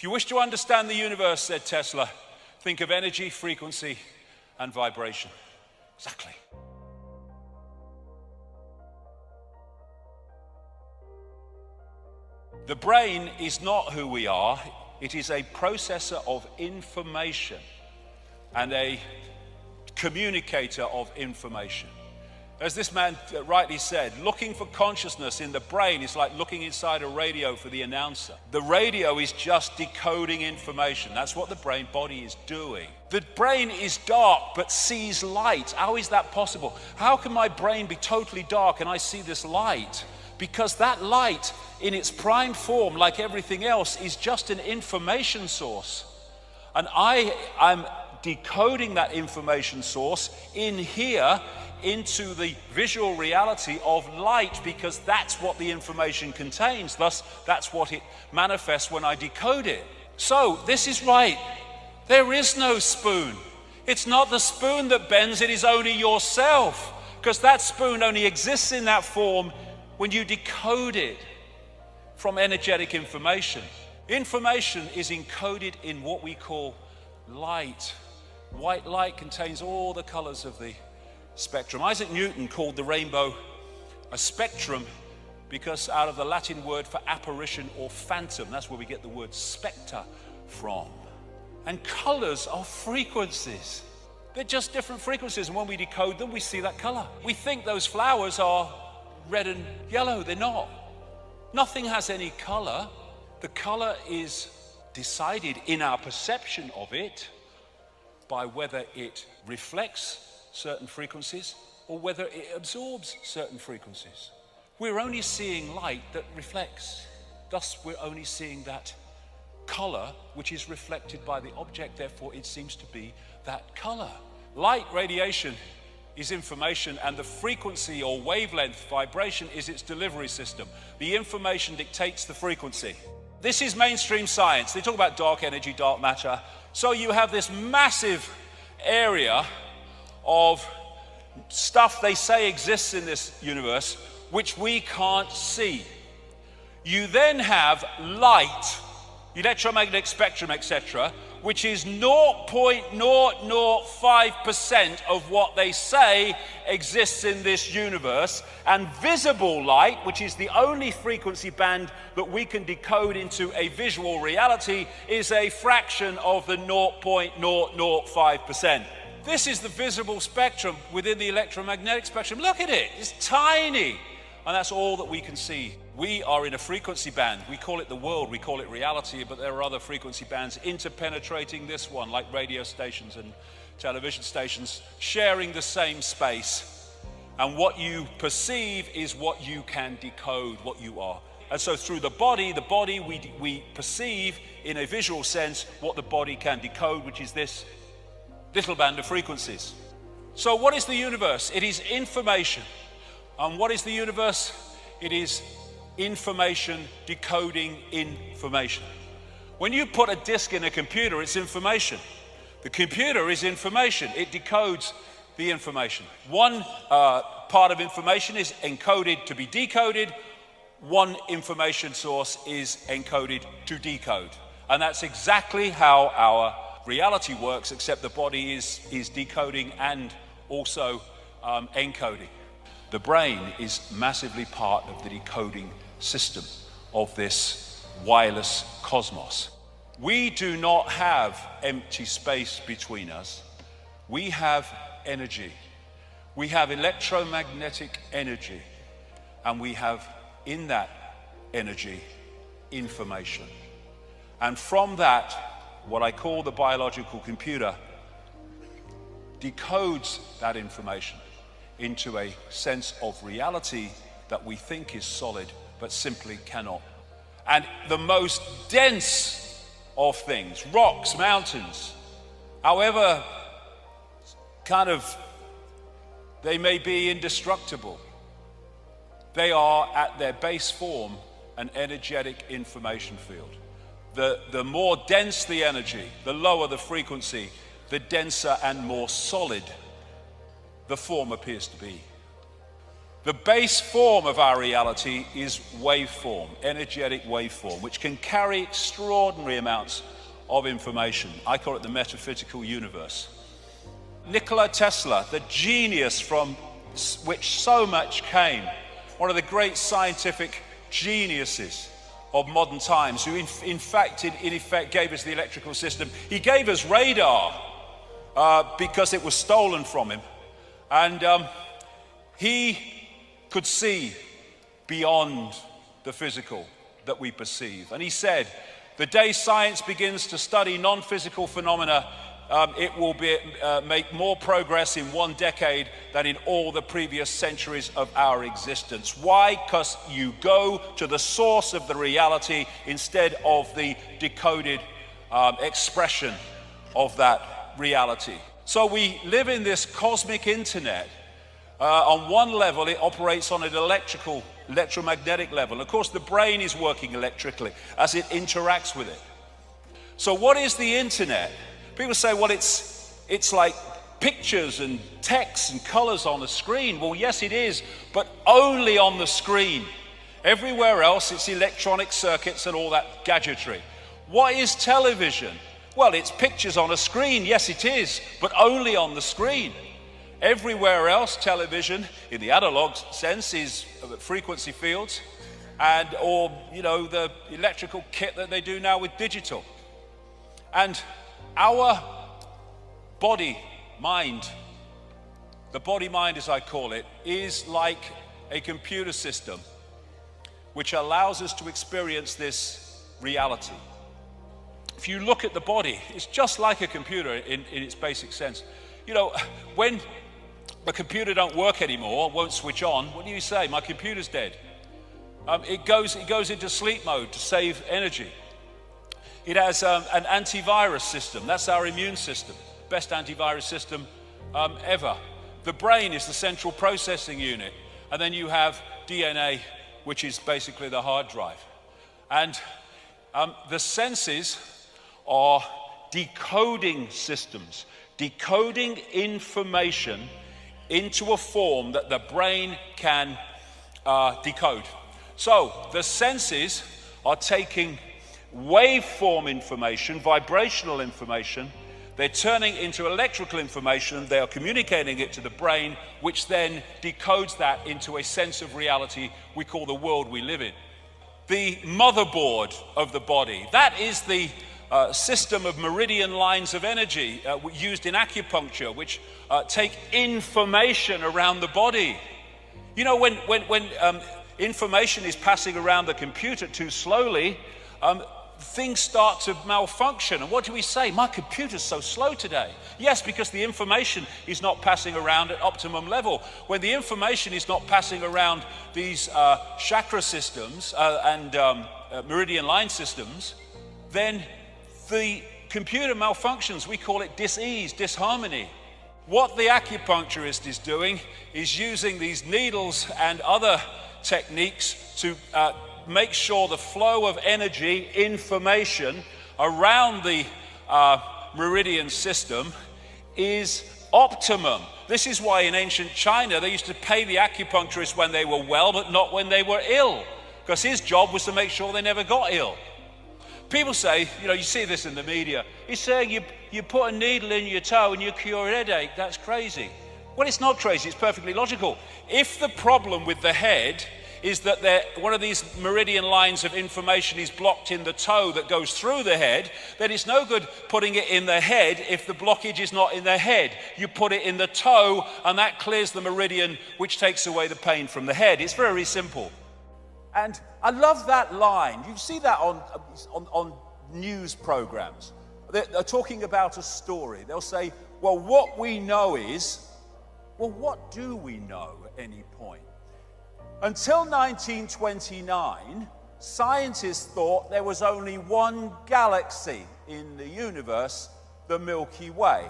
you wish to understand the universe, said Tesla, think of energy, frequency, and vibration. Exactly. The brain is not who we are. It is a processor of information and a communicator of information. As this man rightly said, looking for consciousness in the brain is like looking inside a radio for the announcer. The radio is just decoding information. That's what the brain body is doing. The brain is dark but sees light. How is that possible? How can my brain be totally dark and I see this light? Because that light in its prime form, like everything else, is just an information source. And I'm decoding that information source in here into the visual reality of light, because that's what the information contains. Thus, that's what it manifests when I decode it. So, this is right. There is no spoon. It's not the spoon that bends, it is only yourself. Because that spoon only exists in that form when you decode it from energetic information. Information is encoded in what we call light. White light contains all the colors of the spectrum. Isaac Newton called the rainbow a spectrum because out of the Latin word for apparition or phantom, that's where we get the word spectre from. And colors are frequencies. They're just different frequencies, and when we decode them, we see that color. We think those flowers are red and yellow. They're not. Nothing has any color. The color is decided in our perception of it by whether it reflects certain frequencies or whether it absorbs certain frequencies. We're only seeing light that reflects. Thus, we're only seeing that color which is reflected by the object. Therefore, it seems to be that color. Light radiation is information, and the frequency or wavelength vibration is its delivery system. The information dictates the frequency. This is mainstream science. They talk about dark energy, dark matter. So you have this massive area of stuff they say exists in this universe which we can't see. You then have light, electromagnetic spectrum, etc., which is 0.005% of what they say exists in this universe, and visible light, which is the only frequency band that we can decode into a visual reality, is a fraction of the 0.005%. This is the visible spectrum within the electromagnetic spectrum. Look at it, it's tiny. And that's all that we can see. We are in a frequency band. We call it the world, we call it reality, but there are other frequency bands interpenetrating this one, like radio stations and television stations, sharing the same space. And what you perceive is what you can decode, what you are. And so through the body we perceive in a visual sense what the body can decode, which is this little band of frequencies. So what is the universe? It is information. And what is the universe? It is information decoding information. When you put a disk in a computer, it's information. The computer is information. It decodes the information. One part of information is encoded to be decoded. One information source is encoded to decode. And that's exactly how our reality works, except the body is decoding and also encoding. The brain is massively part of the decoding system of this wireless cosmos. We do not have empty space between us. We have energy. We have electromagnetic energy, and we have in that energy information. And from that, what I call the biological computer decodes that information into a sense of reality that we think is solid but simply cannot. And the most dense of things, rocks, mountains, however kind of they may be indestructible, they are at their base form an energetic information field. The more dense the energy, the lower the frequency, the denser and more solid the form appears to be. The base form of our reality is waveform, energetic waveform, which can carry extraordinary amounts of information. I call it the metaphysical universe. Nikola Tesla, the genius from which so much came, one of the great scientific geniuses of modern times, who in effect gave us the electrical system. He gave us radar because it was stolen from him. And he could see beyond the physical that we perceive. And he said, the day science begins to study non-physical phenomena, it will make more progress in 1 decade than in all the previous centuries of our existence. Why? Because you go to the source of the reality instead of the decoded expression of that reality. So we live in this cosmic internet. On one level, it operates on an electromagnetic level. Of course, the brain is working electrically as it interacts with it. So what is the internet? People say, well, it's like pictures and text and colors on a screen. Well, yes, it is, but only on the screen. Everywhere else, it's electronic circuits and all that gadgetry. What is television? Well, it's pictures on a screen. Yes, it is, but only on the screen. Everywhere else, television, in the analog sense, is frequency fields or the electrical kit that they do now with digital. And our body-mind, the body-mind as I call it, is like a computer system which allows us to experience this reality. If you look at the body, it's just like a computer in its basic sense. When the computer don't work anymore, won't switch on, what do you say? My computer's dead. It goes into sleep mode to save energy. It has an antivirus system. That's our immune system. Best antivirus system ever. The brain is the central processing unit. And then you have DNA, which is basically the hard drive. And the senses are decoding systems, decoding information into a form that the brain can decode. So the senses are taking waveform information, vibrational information, they're turning into electrical information, they are communicating it to the brain, which then decodes that into a sense of reality we call the world we live in. The motherboard of the body, that is the system of meridian lines of energy used in acupuncture, which take information around the body. When information is passing around the computer too slowly, things start to malfunction. And what do we say? My computer's so slow today. Yes, because the information is not passing around at optimum level. When the information is not passing around these chakra systems and meridian line systems, then the computer malfunctions. We call it dis-ease, disharmony. What the acupuncturist is doing is using these needles and other techniques to make sure the flow of energy, information around the meridian system is optimum. This is why in ancient China they used to pay the acupuncturist when they were well, but not when they were ill, because his job was to make sure they never got ill. People say, you see this in the media, he's saying you put a needle in your toe and you cure a headache. That's crazy. Well, it's not crazy, it's perfectly logical. If the problem with the head is that one of these meridian lines of information is blocked in the toe that goes through the head, then it's no good putting it in the head if the blockage is not in the head. You put it in the toe and that clears the meridian, which takes away the pain from the head. It's very simple. And I love that line. You see that on news programs. They're talking about a story. They'll say, well, what we know is, well, what do we know at any point? Until 1929, scientists thought there was only one galaxy in the universe, the Milky Way.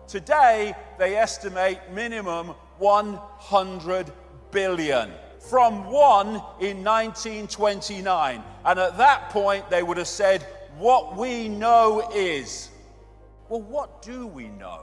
Today, they estimate minimum 100 billion. From one in 1929. And at that point, they would have said, what we know is. Well, what do we know?